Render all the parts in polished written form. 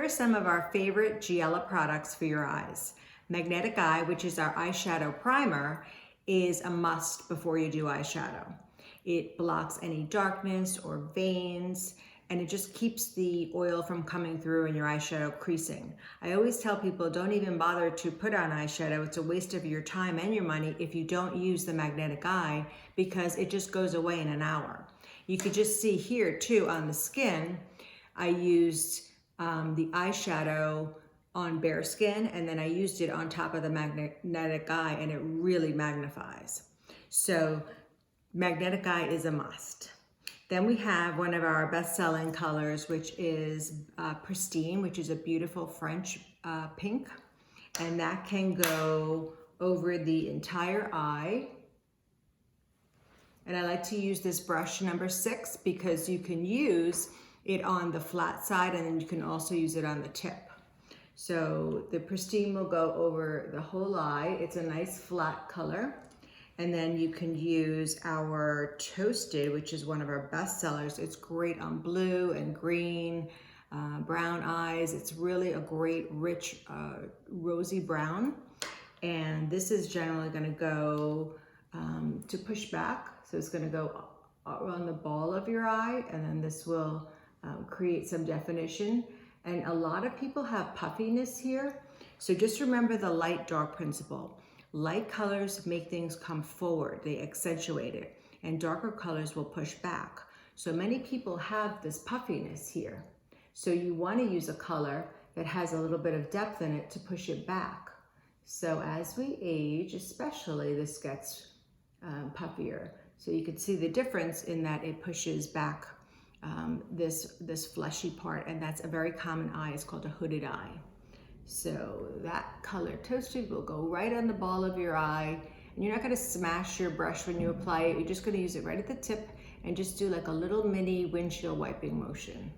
are some of our favorite Giella products for your eyes. Magnetic Eye, which is our eyeshadow primer, is a must before you do eyeshadow. It blocks any darkness or veins, and it just keeps the oil from coming through and your eyeshadow creasing. I always tell people, don't even bother to put on eyeshadow. It's a waste of your time and your money if you don't use the Magnetic Eye, because it just goes away in an hour. You could just see here too on the skin, I used the eyeshadow on bare skin, and then I used it on top of the Magnetic Eye, and it really magnifies. So Magnetic Eye is a must. Then we have one of our best-selling colors, which is Pristine, which is a beautiful French pink, and that can go over the entire eye. And I like to use this brush number 6 because you can use it on the flat side, and then you can also use it on the tip. So the Pristine will go over the whole eye. It's a nice flat color. And then you can use our Toasted, which is one of our best sellers. It's great on blue and green, brown eyes. It's really a great, rich, rosy brown. And this is generally gonna go to push back. So it's gonna go around the ball of your eye, and then this will create some definition. And a lot of people have puffiness here. So just remember the light dark principle. Light colors make things come forward, they accentuate it, and darker colors will push back. So many people have this puffiness here. So you want to use a color that has a little bit of depth in it to push it back. So as we age, especially, this gets puffier. So you can see the difference in that it pushes back this fleshy part, and that's a very common eye. It's called a hooded eye. So that color Toasted will go right on the ball of your eye, and you're not going to smash your brush when you apply it. You're just going to use it right at the tip and just do like a little mini windshield wiping motion.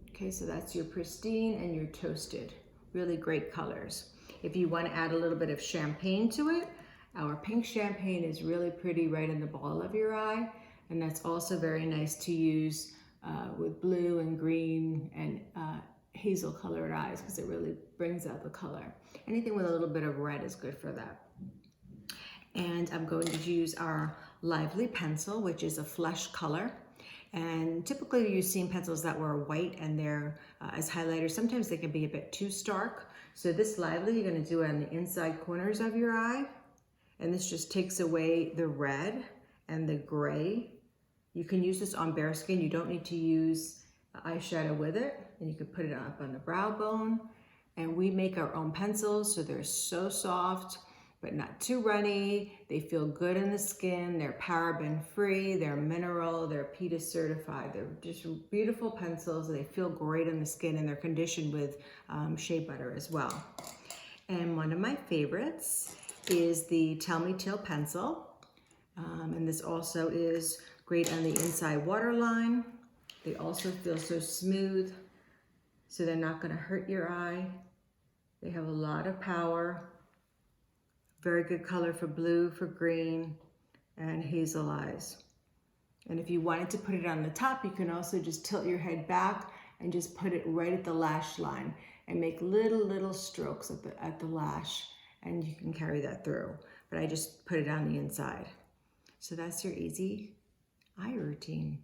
Okay, so that's your Pristine and your Toasted. Really great colors. If you want to add a little bit of champagne to it, our pink champagne is really pretty right in the ball of your eye, and that's also very nice to use with blue and green and hazel colored eyes, because it really brings out the color. Anything with a little bit of red is good for that. And I'm going to use our Lively pencil, which is a flesh color. And typically you've seen pencils that were white and they're as highlighters. Sometimes they can be a bit too stark. So this Lively, you're going to do it on the inside corners of your eye. And this just takes away the red and the gray. You can use this on bare skin. You don't need to use eyeshadow with it. And you can put it up on the brow bone. And we make our own pencils, so they're so soft, but not too runny. They feel good in the skin. They're paraben free, they're mineral, they're PETA certified. They're just beautiful pencils. They feel great in the skin, and they're conditioned with shea butter as well. And one of my favorites is the Tell Me Teal pencil. And this also is great on the inside waterline. They also feel so smooth, so they're not going to hurt your eye. They have a lot of power. Very good color for blue, for green, and hazel eyes. And if you wanted to put it on the top, you can also just tilt your head back and just put it right at the lash line and make little strokes at the lash, and you can carry that through. But I just put it on the inside. So that's your easy eye routine.